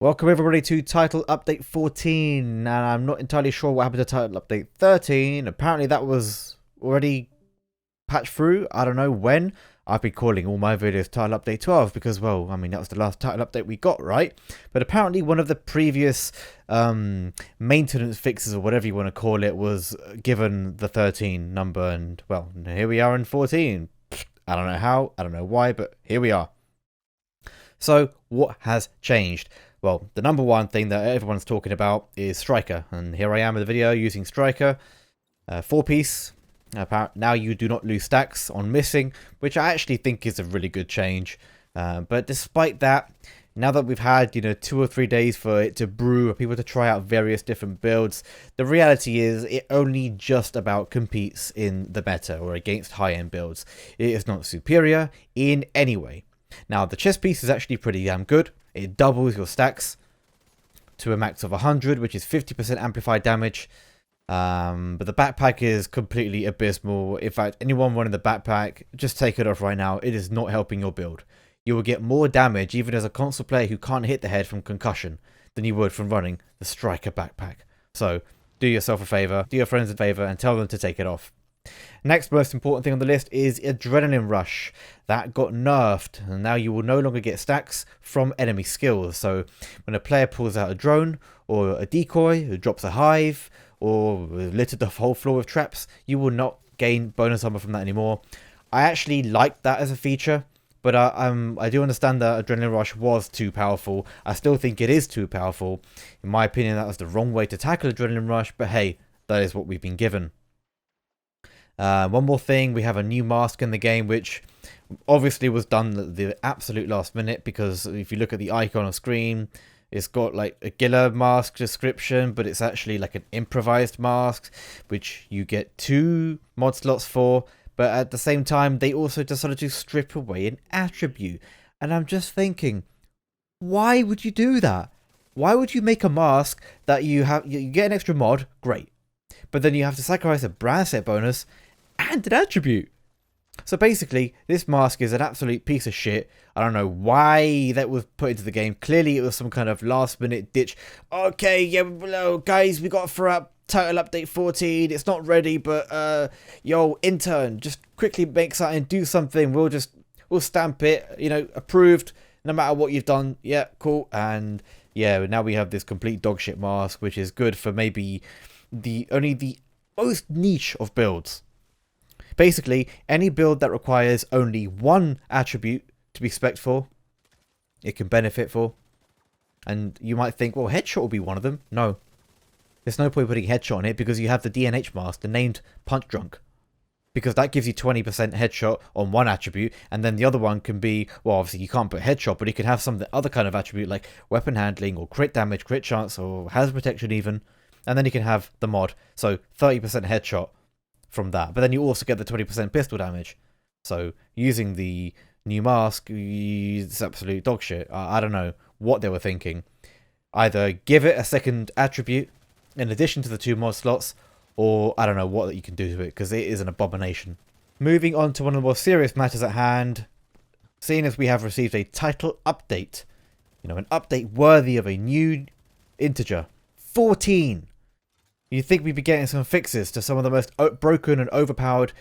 Welcome everybody to Title Update 14, and I'm not entirely sure what happened to Title Update 13. Apparently that was already patched through. I don't know when. I've been calling all my videos Title Update 12 because, well, I mean, that was the last title update we got, right? But apparently one of the previous maintenance fixes, or whatever you want to call it, was given the 13 number, and, well, here we are in 14. I don't know how, I don't know why, but here we are. So, what has changed? Well, the number one thing that everyone's talking about is Striker, and here I am in the video using Striker, 4-piece. Now you do not lose stacks on missing, which I actually think is a really good change. But despite that, now that we've had 2 or 3 days for it to brew, people to try out various different builds, the reality is it only just about competes in the meta or against high-end builds. It is not superior in any way. Now the chest piece is actually pretty damn good. It doubles your stacks to a max of 100, which is 50% amplified damage. But the backpack is completely abysmal. In fact, anyone running the backpack, just take it off right now. It is not helping your build. You will get more damage even as a console player who can't hit the head from concussion than you would from running the Striker backpack. So do yourself a favor, do your friends a favor, and tell them to take it off. Next most important thing on the list is Adrenaline Rush. That got nerfed, and now you will no longer get stacks from enemy skills. So when a player pulls out a drone or a decoy or drops a hive or littered the whole floor with traps, you will not gain bonus armor from that anymore. I actually like that as a feature, but I do understand that Adrenaline Rush was too powerful. I still think it is too powerful. In my opinion, that was the wrong way to tackle Adrenaline Rush, but hey, that is what we've been given. One more thing, we have a new mask in the game, which obviously was done the absolute last minute, because if you look at the icon on screen, it's got like a Gilla mask description, but it's actually like an improvised mask, which you get 2 mod slots for, but at the same time, they also decided to strip away an attribute. And I'm just thinking, why would you do that? Why would you make a mask that you get an extra mod, great, but then you have to sacrifice a brand set bonus and an attribute? So basically, this mask is an absolute piece of shit. I don't know why that was put into the game. Clearly, it was some kind of last-minute ditch. Okay, yeah, guys, we got to throw out Title Update 14. It's not ready, but yo, intern, just quickly make something, do something. We'll stamp it. Approved. No matter what you've done. Yeah, cool. And yeah, now we have this complete dogshit mask, which is good for maybe only the most niche of builds. Basically, any build that requires only 1 attribute to be spec'd for, it can benefit for. And you might think, well, headshot will be one of them. No. There's no point putting headshot on it because you have the DNH mask, the named Punch Drunk. Because that gives you 20% headshot on 1 attribute, and then the other one can be, well, obviously you can't put headshot, but you can have some other kind of attribute like weapon handling or crit damage, crit chance, or hazard protection even. And then you can have the mod, so 30% headshot from that, but then you also get the 20% pistol damage. So using the new mask is absolute dog shit. I don't know what they were thinking. Either give it a second attribute in addition to the 2 mod slots, or I don't know what you can do to it, because it is an abomination. Moving on to one of the more serious matters at hand, seeing as we have received a title update, an update worthy of a new integer, 14. You'd think we'd be getting some fixes to some of the most broken and overpowered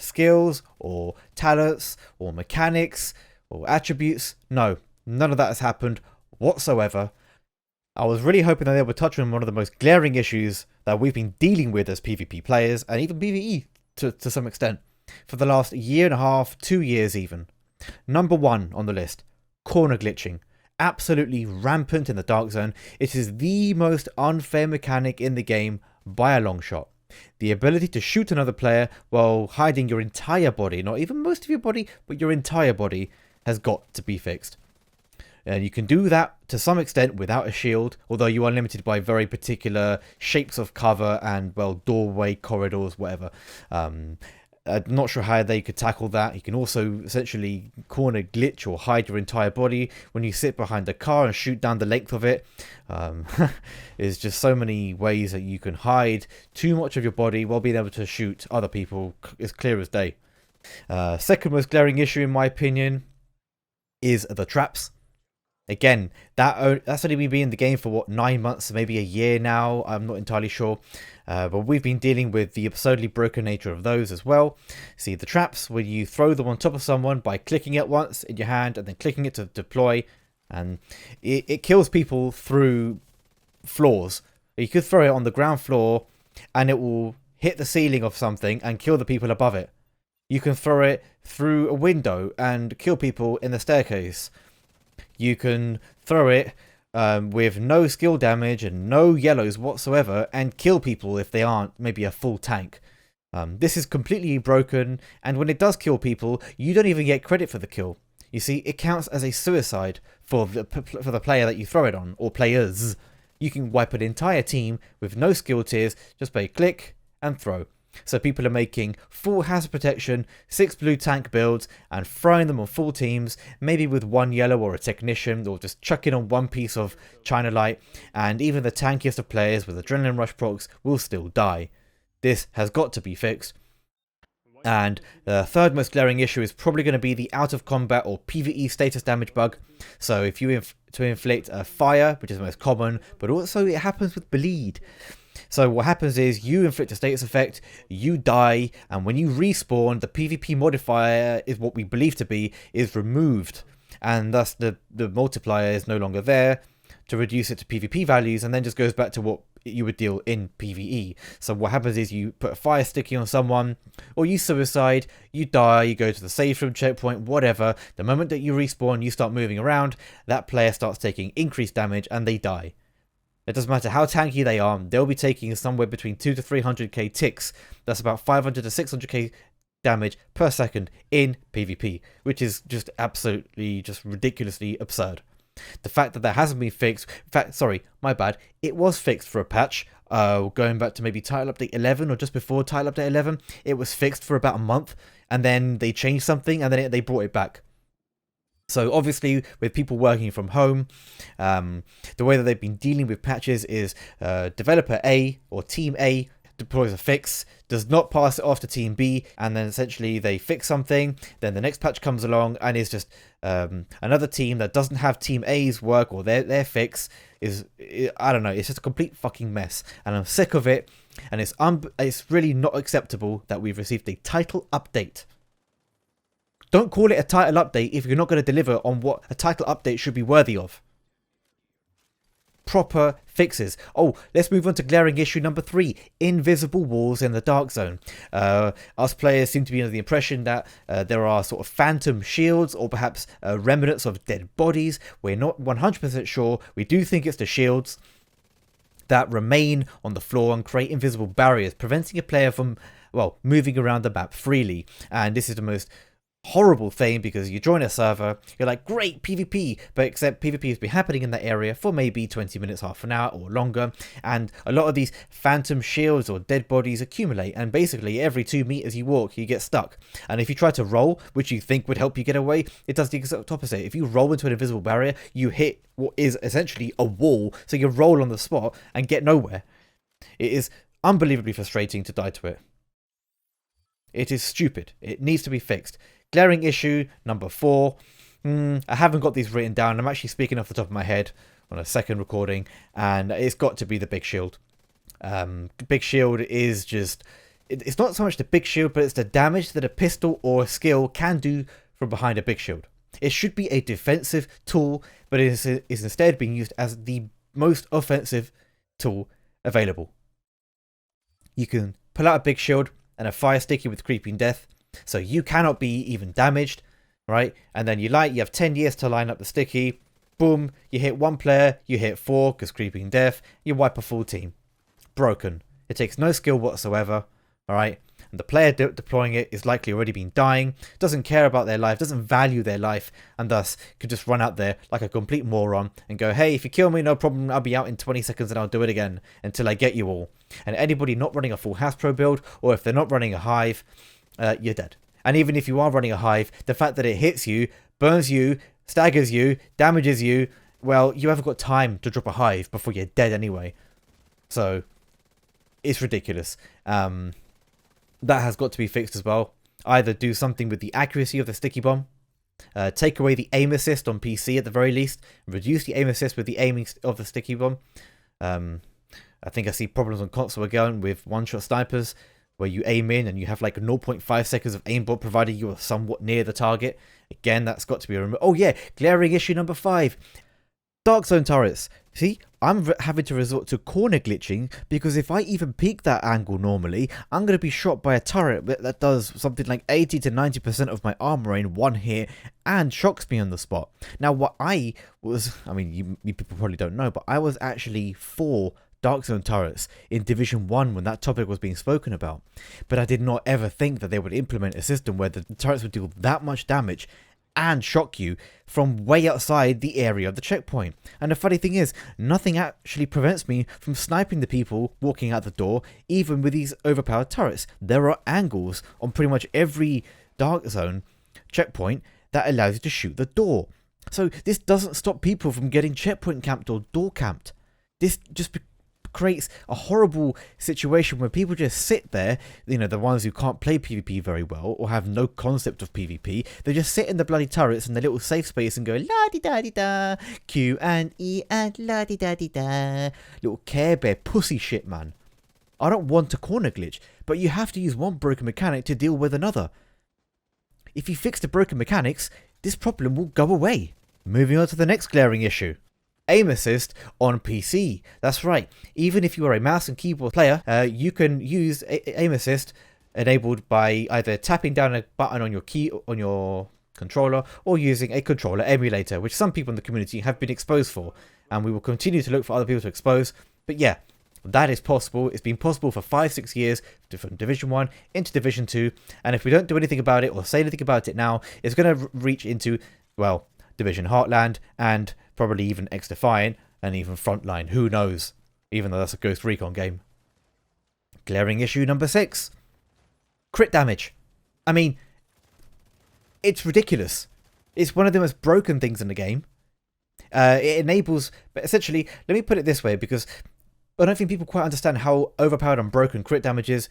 skills, or talents, or mechanics, or attributes. No, none of that has happened whatsoever. I was really hoping that they would touch on one of the most glaring issues that we've been dealing with as PvP players, and even PvE to some extent, for the last 1.5 years, 2 years even. Number 1 on the list, corner glitching. Absolutely rampant in the Dark Zone. It is the most unfair mechanic in the game by a long shot. The ability to shoot another player while hiding your entire body, not even most of your body, but your entire body, has got to be fixed. And you can do that to some extent without a shield, although you are limited by very particular shapes of cover and, well, doorway, corridors, whatever. I'm not sure how they could tackle that. You can also essentially corner glitch or hide your entire body when you sit behind a car and shoot down the length of it. There's just so many ways that you can hide too much of your body while being able to shoot other people. It's clear as day. Second most glaring issue, in my opinion, is the traps. Again, that's only been in the game for what, 9 months, maybe a year now. I'm not entirely sure. But we've been dealing with the absurdly broken nature of those as well. See, the traps where you throw them on top of someone by clicking it once in your hand and then clicking it to deploy, and it kills people through floors. You could throw it on the ground floor and it will hit the ceiling of something and kill the people above it. You can throw it through a window and kill people in the staircase. You can throw it with no skill damage and no yellows whatsoever and kill people if they aren't maybe a full tank. This is completely broken, and when it does kill people, you don't even get credit for the kill. You see, it counts as a suicide for the player that you throw it on, or players. You can wipe an entire team with no skill tiers just by click and throw. So people are making full hazard protection, 6 blue tank builds and throwing them on full teams, maybe with 1 yellow or a technician, or just chucking on 1 piece of China Light, and even the tankiest of players with adrenaline rush procs will still die. This has got to be fixed. And the third most glaring issue is probably going to be the out of combat or PvE status damage bug. So if you inflict a fire, which is the most common, but also it happens with bleed. So what happens is you inflict a status effect, you die, and when you respawn, the PvP modifier is what we believe to be is removed, and thus the multiplier is no longer there to reduce it to PvP values, and then just goes back to what you would deal in PvE. So what happens is you put a fire sticky on someone, or you suicide, you die, you go to the save room, checkpoint, whatever. The moment that you respawn, you start moving around, that player starts taking increased damage and they die. It doesn't matter how tanky they are, they'll be taking somewhere between 2 to 300k ticks. That's about 500 to 600k damage per second in PvP, which is just absolutely, just ridiculously absurd. The fact that hasn't been fixed, in fact, sorry, my bad, it was fixed for a patch, going back to maybe title update 11 or just before title update 11, it was fixed for about a month, and then they changed something, and then they brought it back. So obviously, with people working from home, the way that they've been dealing with patches is developer A or team A deploys a fix, does not pass it off to team B, and then essentially they fix something, then the next patch comes along and is just another team that doesn't have team A's work or their fix is, I don't know, it's just a complete fucking mess, and I'm sick of it, and it's really not acceptable that we've received a title update. Don't call it a title update if you're not going to deliver on what a title update should be worthy of. Proper fixes. Oh, let's move on to glaring issue number 3, invisible walls in the dark zone. Us players seem to be under the impression that there are sort of phantom shields or perhaps remnants of dead bodies. We're not 100% sure. We do think it's the shields that remain on the floor and create invisible barriers, preventing a player from, well, moving around the map freely. And this is the most horrible thing, because you join a server, you're like, great PvP, but except PvP has been happening in that area for maybe 20 minutes, half an hour or longer, and a lot of these phantom shields or dead bodies accumulate, and basically every 2 meters you walk you get stuck, and if you try to roll, which you think would help you get away, it does the exact opposite. If you roll into an invisible barrier, you hit what is essentially a wall, so you roll on the spot and get nowhere. It is unbelievably frustrating to die to it. It is stupid. It needs to be fixed. Glaring issue number 4. I haven't got these written down. I'm actually speaking off the top of my head on a second recording, and it's got to be the big shield. Big shield is just... It's not so much the big shield, but it's the damage that a pistol or a skill can do from behind a big shield. It should be a defensive tool, but it is instead being used as the most offensive tool available. You can pull out a big shield and a fire sticky with creeping death, so you cannot be even damaged, right? And then you have 10 years to line up the sticky. Boom, you hit 1 player, you hit 4 because creeping death, you wipe a full team. Broken. It takes no skill whatsoever, alright? And the player deploying it is likely already been dying, doesn't care about their life, doesn't value their life, and thus could just run out there like a complete moron and go, hey, if you kill me, no problem, I'll be out in 20 seconds and I'll do it again until I get you all. And anybody not running a full Hasbro build, or if they're not running a hive, you're dead. And even if you are running a hive, the fact that it hits you, burns you, staggers you, damages you, well, you haven't got time to drop a hive before you're dead anyway. So, it's ridiculous. That has got to be fixed as well. Either do something with the accuracy of the sticky bomb, Take away the aim assist on PC at the very least. Reduce the aim assist with the aiming of the sticky bomb. I think I see problems on console again with one-shot snipers where you aim in and you have like 0.5 seconds of aimbot provided you are somewhat near the target. Again, that's got to be removed. Oh yeah, glaring issue number 5. Dark zone turrets. See, I'm having to resort to corner glitching because if I even peek that angle normally, I'm going to be shot by a turret that does something like 80 to 90% of my armor in one hit and shocks me on the spot. Now, I mean, you people probably don't know, but I was actually for Dark Zone turrets in Division 1 when that topic was being spoken about. But I did not ever think that they would implement a system where the turrets would deal that much damage and shock you from way outside the area of the checkpoint. And the funny thing is, nothing actually prevents me from sniping the people walking out the door, even with these overpowered turrets. There are angles on pretty much every Dark Zone checkpoint that allows you to shoot the door. So this doesn't stop people from getting checkpoint camped or door camped. This just creates a horrible situation where people just sit there, you know, the ones who can't play PvP very well or have no concept of PvP, they just sit in the bloody turrets in their little safe space and go la-di-da-di-da, Q and E and la-di-da-di-da. Little Care Bear pussy shit, man. I don't want a corner glitch, but you have to use one broken mechanic to deal with another. If you fix the broken mechanics, this problem will go away. Moving on to the next glaring issue. Aim assist on PC. That's right. Even if you are a mouse and keyboard player, you can use aim assist enabled by either tapping down a button on your controller or using a controller emulator, which some people in the community have been exposed for, and we will continue to look for other people to expose. But yeah, that is possible. It's been possible for 5-6 years from Division 1 into Division 2, and if we don't do anything about it or say anything about it now, it's going to reach into, well, Division Heartland and probably even X-Defiant and even Frontline. Who knows? Even though that's a Ghost Recon game. Glaring issue number 6. Crit damage. I mean, it's ridiculous. It's one of the most broken things in the game. It enables... But essentially, let me put it this way, because I don't think people quite understand how overpowered and broken crit damage is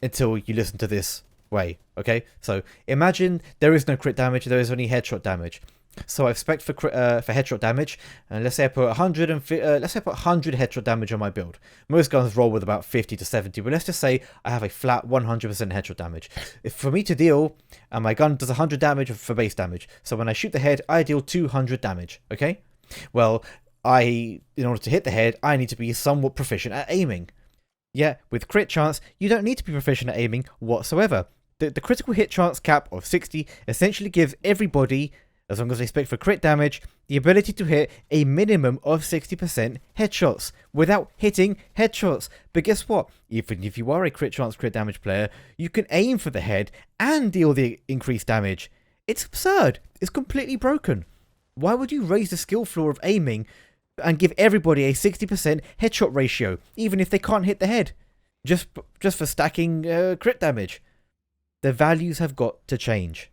until you listen to this way, okay? So, imagine there is no crit damage, there is only headshot damage. So I've spec'd for headshot damage, and let's say I put 100 headshot damage on my build. Most guns roll with about 50 to 70, but let's just say I have a flat 100% headshot damage. If for me to deal, and my gun does 100 damage for base damage, so when I shoot the head, I deal 200 damage. Okay, well, in order to hit the head, I need to be somewhat proficient at aiming. Yeah, with crit chance, you don't need to be proficient at aiming whatsoever. The critical hit chance cap of 60 essentially gives everybody, as long as they spec for crit damage, the ability to hit a minimum of 60% headshots without hitting headshots. But guess what? Even if you are a crit chance, crit damage player, you can aim for the head and deal the increased damage. It's absurd. It's completely broken. Why would you raise the skill floor of aiming and give everybody a 60% headshot ratio, even if they can't hit the head? Just for stacking crit damage. The values have got to change.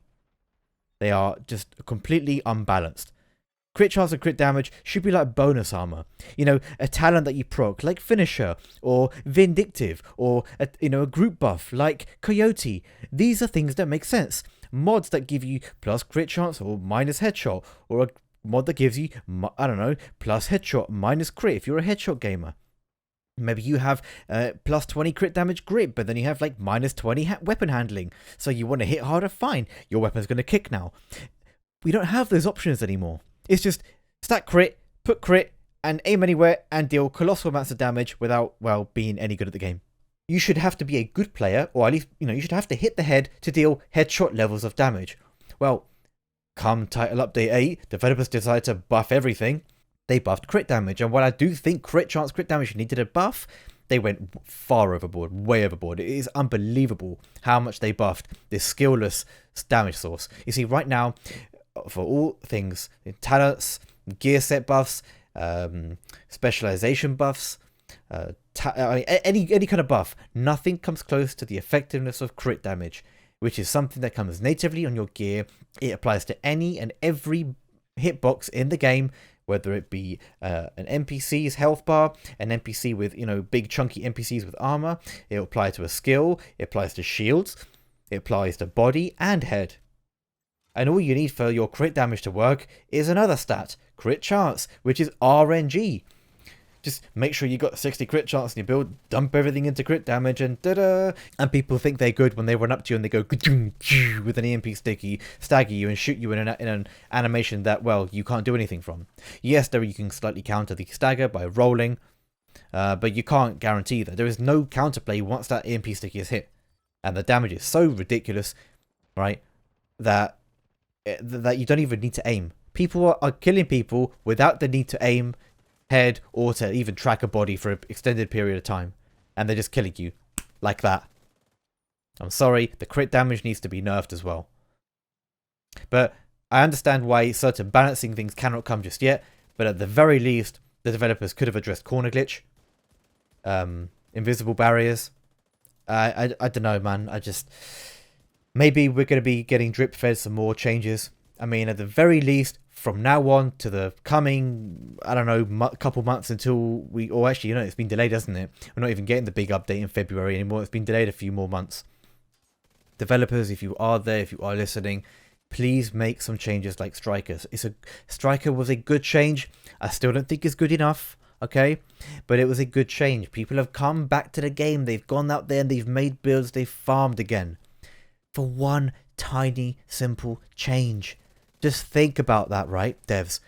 They are just completely unbalanced. Crit chance and crit damage should be like bonus armor. You know, a talent that you proc, like Finisher, or Vindictive, or a group buff, like Coyote. These are things that make sense. Mods that give you plus crit chance or minus headshot, or a mod that gives you, I don't know, plus headshot, minus crit if you're a headshot gamer. Maybe you have plus 20 crit damage grip, but then you have like minus 20 weapon handling. So you want to hit harder? Fine. Your weapon's going to kick now. We don't have those options anymore. It's just stack crit, put crit, and aim anywhere and deal colossal amounts of damage without, well, being any good at the game. You should have to be a good player, or at least, you should have to hit the head to deal headshot levels of damage. Well, come Title Update 8, developers decided to buff everything. They buffed crit damage, and while I do think crit chance, crit damage needed a buff, they went far overboard, way overboard. It is unbelievable how much they buffed this skillless damage source. You see, right now, for all things, talents, gear set buffs, specialization buffs, any kind of buff, nothing comes close to the effectiveness of crit damage, which is something that comes natively on your gear. It applies to any and every hitbox in the game, whether it be an NPC's health bar, an NPC with, big chunky NPCs with armor. It'll apply to a skill. It applies to shields. It applies to body and head. And all you need for your crit damage to work is another stat, crit chance, which is RNG. Just make sure you got 60 crit chance in your build, dump everything into crit damage, and da-da! And people think they're good when they run up to you and they go with an EMP sticky, stagger you, and shoot you in an animation that, well, you can't do anything from. Yes, there you can slightly counter the stagger by rolling, but you can't guarantee that. There is no counterplay once that EMP sticky is hit. And the damage is so ridiculous, right, that you don't even need to aim. People are killing people without the need to aim, head, or to even track a body for an extended period of time. And they're just killing you like that. I'm sorry, the crit damage needs to be nerfed as well. But I understand why certain balancing things cannot come just yet, but at the very least, the developers could have addressed corner glitch, invisible barriers. I don't know, man. Maybe we're going to be getting drip fed some more changes. I mean, at the very least, from now on to the coming, I don't know, couple months until we... Or actually, it's been delayed, hasn't it? We're not even getting the big update in February anymore. It's been delayed a few more months. Developers, if you are there, if you are listening, please make some changes like Strikers. Striker was a good change. I still don't think it's good enough, okay? But it was a good change. People have come back to the game. They've gone out there and they've made builds. They've farmed again. For one tiny, simple change. Just think about that, right, devs?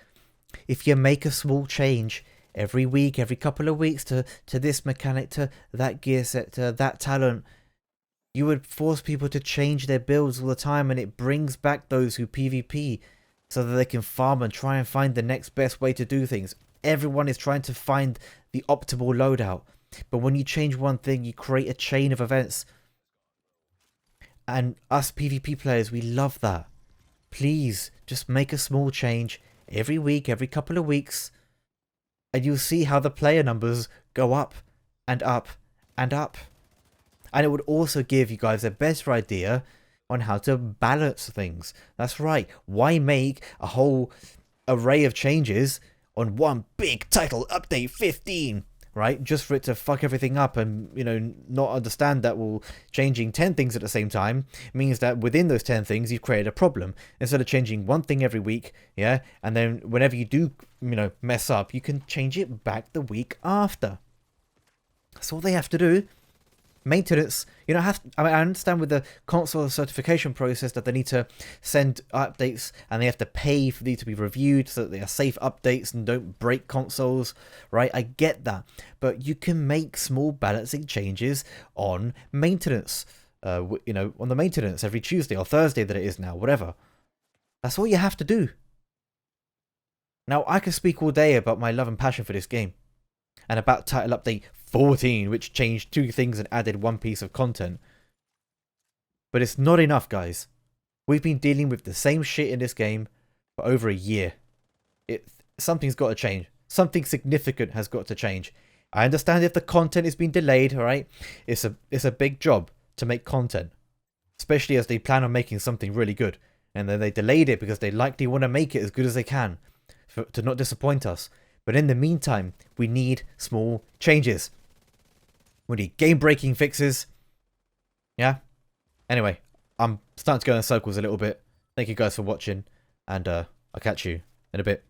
If you make a small change every week, every couple of weeks to this mechanic, to that gear set, to that talent, you would force people to change their builds all the time, and it brings back those who PvP so that they can farm and try and find the next best way to do things. Everyone is trying to find the optimal loadout. But when you change one thing, you create a chain of events. And us PvP players, we love that. Please, just make a small change every week, every couple of weeks, and you'll see how the player numbers go up and up and up. And it would also give you guys a better idea on how to balance things. That's right. Why make a whole array of changes on one big title update 15? Right, just for it to fuck everything up and, not understand that, well, changing 10 things at the same time means that within those 10 things, you've created a problem. Instead of changing one thing every week, yeah, and then whenever you do, mess up, you can change it back the week after. That's all they have to do. Maintenance, I understand with the console certification process that they need to send updates and they have to pay for these to be reviewed so that they are safe updates and don't break consoles, right? I get that, but you can make small balancing changes on maintenance, on the maintenance every Tuesday or Thursday that it is now, whatever. That's all you have to do. Now, I can speak all day about my love and passion for this game and about title update 14, which changed 2 things and added 1 piece of content. But it's not enough, guys. We've been dealing with the same shit in this game for over a year. Something's got to change. Something significant has got to change. I understand if the content is being delayed, alright? It's a big job to make content. Especially as they plan on making something really good. And then they delayed it because they likely want to make it as good as they can. To not disappoint us. But in the meantime, we need small changes. We need game-breaking fixes. Yeah? Anyway, I'm starting to go in circles a little bit. Thank you guys for watching. And I'll catch you in a bit.